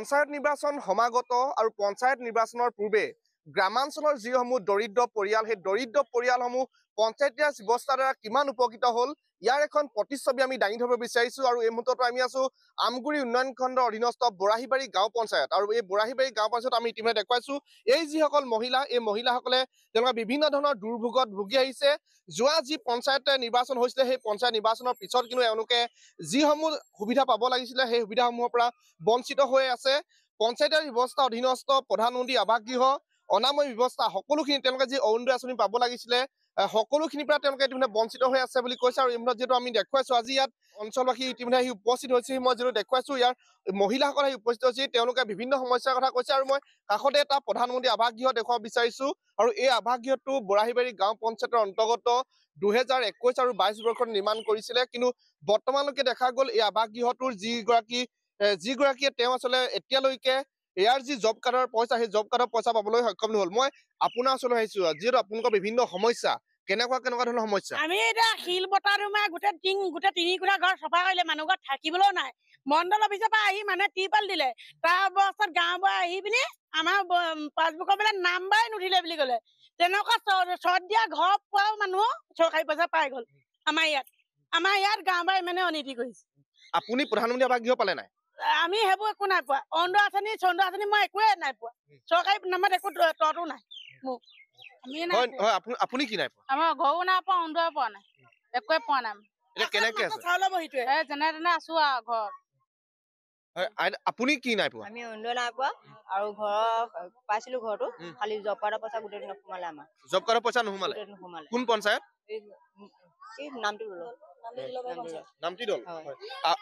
পঞ্চায়ত নিৰ্বাচন সমাগত আৰু পঞ্চায়ত নিৰ্বাচনৰ পূৰ্বে গ্ৰামাঞ্চলৰ যিসমূহ দৰিদ্ৰ পৰিয়াল সেই দৰিদ্ৰ পৰিয়ালসমূহ পঞ্চায়ত ৰাজ ব্যৱস্থাৰ দ্বাৰা কিমান উপকৃত হ'ল ইয়াৰ এখন প্ৰতিচ্ছবি আমি দাঙি ধৰিব বিচাৰিছো। আৰু এই মুহূৰ্তত আমি আছো আমগুৰি উন্নয়ন খণ্ডৰ অধীনস্থ বৰাহীবাৰী গাঁও পঞ্চায়ত। আৰু এই বৰাহীবাৰী গাঁও পঞ্চায়ত আমি ইতিমধ্যে দেখুৱাইছো এই যিসকল মহিলা, এই মহিলাসকলে তেওঁলোকে বিভিন্ন ধৰণৰ দুৰ্ভোগত ভুগি আহিছে। যোৱা যি পঞ্চায়ত নিৰ্বাচন হৈছিলে সেই পঞ্চায়ত নিৰ্বাচনৰ পিছত কিন্তু এওঁলোকে যিসমূহ সুবিধা পাব লাগিছিলে সেই সুবিধাসমূহৰ পৰা বঞ্চিত হৈ আছে। পঞ্চায়তৰ ব্যৱস্থা অধীনস্থ প্ৰধানমন্ত্ৰী আৱাস গৃহ, অনাময় ব্যৱস্থা সকলোখিনি তেওঁলোকে যি অৰুণোদয় আঁচনি পাব লাগিছিলে সকলোখিনিৰ পৰা তেওঁলোকে ইতিমধ্যে বঞ্চিত হৈ আছে বুলি কৈছে। আৰু এই মুহূৰ্তত যিহেতু আমি দেখুৱাইছো আজি ইয়াত অঞ্চলবাসী ইতিমধ্যে আহি উপস্থিত হৈছে, মই যিহেতু দেখুৱাইছো ইয়াৰ মহিলাসকল আহি উপস্থিত হৈছে, তেওঁলোকে বিভিন্ন সমস্যাৰ কথা কৈছে। আৰু মই কাষতে এটা প্ৰধানমন্ত্ৰী আৱাস গৃহ দেখুৱাব বিচাৰিছো। আৰু এই আৱাস গৃহটো বৰাহীবাৰী গাঁও পঞ্চায়তৰ অন্তৰ্গত 2021 আৰু 22 বৰ্ষত নিৰ্মাণ কৰিছিলে। কিন্তু বৰ্তমানলৈকে দেখা গ'ল এই আৱাস গৃহটোৰ যিগৰাকীয়ে তেওঁ আচলতে এতিয়ালৈকে ইয়াৰ যি জব কাৰ্ডৰ পইচা সেই জব কাৰ্ডৰ পইচা পাবলৈ সক্ষম নহ'ল। মই আপোনাৰ ওচৰলৈ আহিছো, যিহেতু আপোনালোকৰ বিভিন্ন সমস্যা, কেনেকুৱা ধৰণৰ সমস্যা? আমি এতিয়া শিল বতাহ তোমাৰ গোটেই তিনি কোঠা ঘৰ চফা কৰিলে, মানুহ ঘৰত থাকিবলৈও নাই। মণ্ডল অফিচৰ পৰা আহি মানুহে টিৰপাল দিলে, তাৰ অৱস্থাত গাঁওবুঢ়াই আহি পিনি আমাৰ পাছবুকৰ বোলে নাম্বাৰে নুঠিলে বুলি ক'লে। তেনেকুৱা চৰ্ট দিয়া ঘৰ পোৱাও মানুহ চৰকাৰী পইচা পাই গ'ল। আমাৰ ইয়াত গাঁওবুঢ়াই ইমানে অনীতি কৰিছে। আপুনি প্ৰধানমন্ত্ৰী আৱাস গৃহ পালে নাই? আমি সেইবোৰ একো নাই পোৱা। অৰুণোদয় আঁচনি চন্দ্ৰ আঁচনি মই একোৱে নাই পোৱা। চৰকাৰী নামত একো ততো নাই মোক। আপুনি কি নাই পোৱা? আমাৰ ঘৰো নাই পোৱা, অৰুণোদয় পোৱা নাই, একোৱে পোৱা নাই। এতিয়া কেনেকে আছে? চাউলৰ বহিটোৱে যেনে তেনে আছো আৰু ঘৰত। আপুনি কি নাই পোৱা? আমি অৰুণোদয় নাই পোৱা আৰু ঘৰৰ পাইছিলো ঘৰটো, খালি জব কাৰ্ডৰ পইচা গোটেই নোসোমালে আমাৰ। জব কাৰ্ডৰ পইচা নোসোমালে? কোন পঞ্চায়ত? নামটি দল।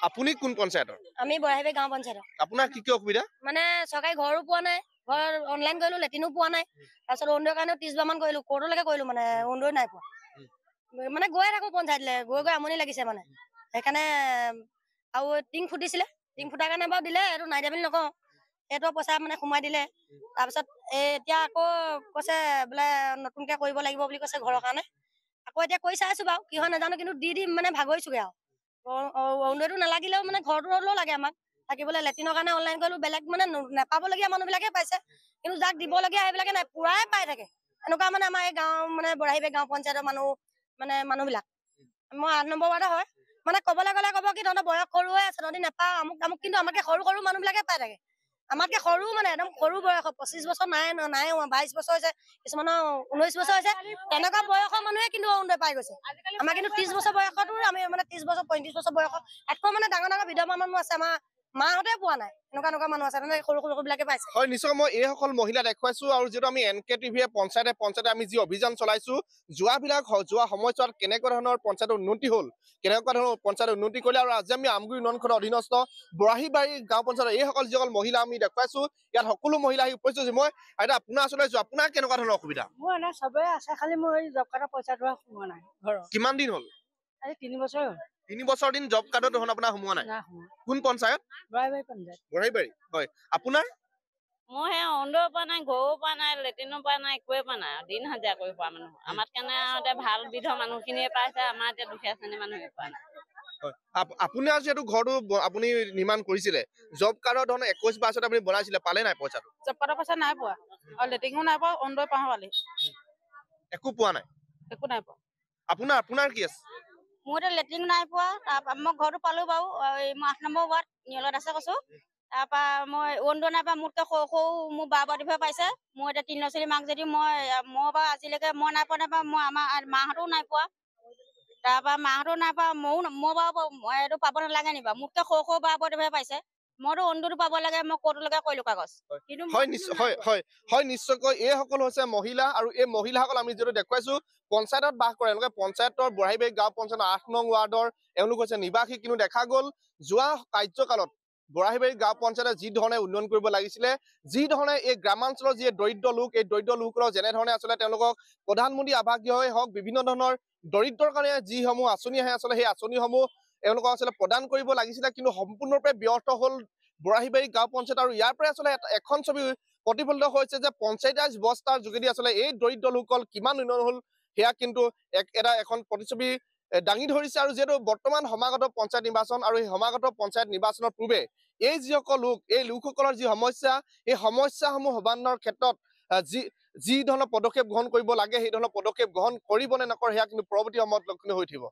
আপুনি কোন পঞ্চায়তৰ? আমি বৰাহীবাৰী গাঁও পঞ্চায়তৰ। আপোনাৰ কি অসুবিধা? মানে চৰকাৰী ঘৰো পোৱা নাই, ঘৰ অনলাইন কৰিলো, লেট্ৰিনো পোৱা নাই। তাৰপিছত অৰুণোদয়ৰ কাৰণে 30 বাৰ মান কৰিলো, কোৰ্টলৈকে কৰিলো, মানে অৰুণোদয় নাই পোৱা। মানে গৈয়ে থাকো পঞ্চায়তলৈ, গৈ আমনি লাগিছে মানে। সেইকাৰণে আৰু টিং ফুটিছিলে, টিং ফুটাৰ কাৰণে বাৰু দিলে, এইটো নাই দিয়া বুলি নকওঁ, সেইটো পইচা মানে সোমাই দিলে। তাৰপিছত এতিয়া আকৌ কৈছে বোলে নতুনকে কৰিব লাগিব বুলি কৈছে ঘৰৰ কাৰণে। আকৌ এতিয়া কৰি চাইছো বাৰু, কি হয় নাজানো, কিন্তু দিম মানে ভাগৰিছোগে আৰু। অৰুণোদয়টো নালাগিলেও মানে ঘৰটো হ'লেও লাগে আমাক থাকিবলৈ। লেট্ৰিনৰ কাৰণে অনলাইন কৰিলো, বেলেগ মানে নাপাবলগীয়া মানুহবিলাকে পাইছে, কিন্তু যাক দিবলগীয়া সেইবিলাকে নাই, পুৰাই পাই থাকে। এনেকুৱা মানে আমাৰ এই গাঁও মানে বৰাহীবাৰী গাঁও পঞ্চায়তৰ মানুহবিলাক। মই 8 নম্বৰ ৱাৰ্ডৰ হয়, মানে ক'বলৈ গ'লে ক'ব কি তহঁতৰ বয়স সৰু হৈ আছে, তহঁতি নাপাওঁ আমুক, কিন্তু আমাতকে সৰু মানুহবিলাকে পাই থাকে। আমাতকে সৰু মানে একদম সৰু বয়স, 25 বছৰ নাই 22 বছৰ হৈছে, কিছুমানৰ 19 বছৰ হৈছে, তেনেকুৱা বয়সৰ মানুহে কিন্তু অৰুণোদয় পাই গৈছে। আমাৰ কিন্তু 30 বছৰ বয়সতো আমি মানে 30 বছৰ 35 বছৰ বয়সত একো মানে ডাঙৰ বিধৱা মানুহ আছে, আমাৰ মাহঁতে পোৱা নাই। এনেকুৱা মানুহ আছে, মানে সৰু বিলাকে পাইছে। হয়, নিশ্চয় মই এইসকল মহিলা দেখুৱাইছো। আৰু যিহেতু আমি NK TVয়ে পঞ্চায়তে আমি যি অভিযান চলাইছো, যোৱা সময়ছোৱাত কেনেকুৱা ধৰণৰ পঞ্চায়তৰ উন্নতি হ'ল, কেনেকুৱা ধৰণৰ পঞ্চায়ত উন্নতি কৰিলে। আৰু আজি আমি আমগুৰি উন্নয়ন খণ্ডৰ অধীনস্থ বৰাহীবাৰী গাঁও পঞ্চায়তৰ এইসকল যিসকল মহিলা আমি দেখুৱাইছো, ইয়াত সকলো মহিলা আহি উপস্থিত হৈছে। মই এতিয়া আপোনাৰ ওচৰলৈ আহিছো, আপোনাৰ কেনেকুৱা ধৰণৰ অসুবিধা? মোৰ এনে চবে আছে, খালি মোৰ এই জব কাৰ্ডৰ পইচাটো সোমোৱা নাই ঘৰৰ। কিমান দিন হ'ল? আজি 3 বছৰ হ'ল। 3 বছৰ দিন জব কাৰ্ডত দেখোন আপোনাৰ সোমোৱা নাই। কোন পঞ্চায়ত? বৰাহীবাৰী পঞ্চায়ত। বৰাহীবাৰী। হয়, আপোনাৰ? মই সেই অৰুণোদয় পোৱা নাই, ঘৰো পোৱা নাই, লেট্ৰিনো পোৱা নাই, একোৱে পোৱা নাই। দিন হাজিৰা কৰি পোৱা মানুহ আমাৰ কাৰণে এতিয়া ভাল বিধৰ মানুহখিনিয়ে পাইছে, আমাৰ এতিয়া দুখীয়া শ্ৰেণীৰ মানুহে পোৱা নাই। আপোনাৰ যিহেতু ঘৰটো আপুনি নিৰ্মাণ কৰিছিলে, জব কাৰ্ডৰ ধৰণে 21-22 আপুনি বনাইছিলে, পালে নাই পইচাটো? জব কাৰ্ডৰ পইচা নাই পোৱা, আৰু লেট্ৰিনো নাই পোৱা, অৰুণোদয় পাওঁ পালি একো পোৱা নাই? একো নাই পোৱা। আপোনাৰ কি আছে? মোৰ এতিয়া লেট্ৰিন নাই পোৱা, তাৰপৰা মই ঘৰটো পালো বাৰু, মই 8 নম্বৰ ৱাৰ্ড নিয়লত আছে কৈছো। তাৰপৰা মই অৰুণোদয় নাই পোৱা, মোতকৈ সৰু মোৰ বা-বাদিভাই পাইছে। মোৰ এতিয়া 3 ল'ৰা-ছোৱালী মাক যদি মই বাৰু আজিলৈকে মই নাই পোৱা, মই আমাৰ মাহঁতেও নাই পোৱা। তাৰপৰা মাহঁতেও নাই পোৱা, মই বাৰু এইটো পাব নালাগে নি বাৰু? মোতকৈ সৰু বা-বাদিভাই পাইছে, মইতো অৰুণোদয়টো পাব লাগে, মই কোৰ্টলৈকে কৰিলো কাগজ। হয়, নিশ্চয়কৈ এইসকল হৈছে মহিলা। আৰু এই মহিলাসকল আমি যিহেতু দেখুৱাইছো পঞ্চায়তত বাস কৰে, এওঁলোকে পঞ্চায়তৰ বৰাহীবাৰী গাঁও পঞ্চায়তৰ 8 নং ৱাৰ্ডৰ এওঁলোক হৈছে নিবাসী। কিন্তু দেখা গ'ল যোৱা কাৰ্যকালত বৰাহীবাৰী গাঁও পঞ্চায়তে যি ধৰণে উন্নয়ন কৰিব লাগিছিলে, যি ধৰণে এই গ্ৰামাঞ্চলৰ যি দৰিদ্ৰ লোক, এই দৰিদ্ৰ লোকসকলক যেনেধৰণে আচলতে তেওঁলোকক প্ৰধানমন্ত্ৰী আৱাস গৃহই হওক, বিভিন্ন ধৰণৰ দৰিদ্ৰৰ কাৰণে যিসমূহ আঁচনি আহে আচলতে সেই আঁচনিসমূহ এওঁলোকক আচলতে প্ৰদান কৰিব লাগিছিলে, কিন্তু সম্পূৰ্ণৰূপে ব্যৰ্থ হ'ল বৰাহীবাৰী গাঁও পঞ্চায়ত। আৰু ইয়াৰ পৰাই আচলতে এখন ছবি প্ৰতিফলিত হৈছে যে পঞ্চায়ত ৰাজ ব্যৱস্থাৰ যোগেদি আচলতে এই দৰিদ্ৰ লোকসকল কিমান উন্নয়ন হ'ল সেয়া কিন্তু এখন প্ৰতিচ্ছবি দাঙি ধৰিছে। আৰু যিহেতু বৰ্তমান সমাগত পঞ্চায়ত নিৰ্বাচন, আৰু এই সমাগত পঞ্চায়ত নিৰ্বাচনৰ পূৰ্বে এই যিসকল লোক এই লোকসকলৰ যি সমস্যা এই সমস্যাসমূহ সমাধানৰ ক্ষেত্ৰত যি ধৰণৰ পদক্ষেপ গ্ৰহণ কৰিব লাগে সেই ধৰণৰ পদক্ষেপ গ্ৰহণ কৰিব নে নকৰে সেয়া কিন্তু পৰৱৰ্তী সময়ত লক্ষণীয় হৈ উঠিব।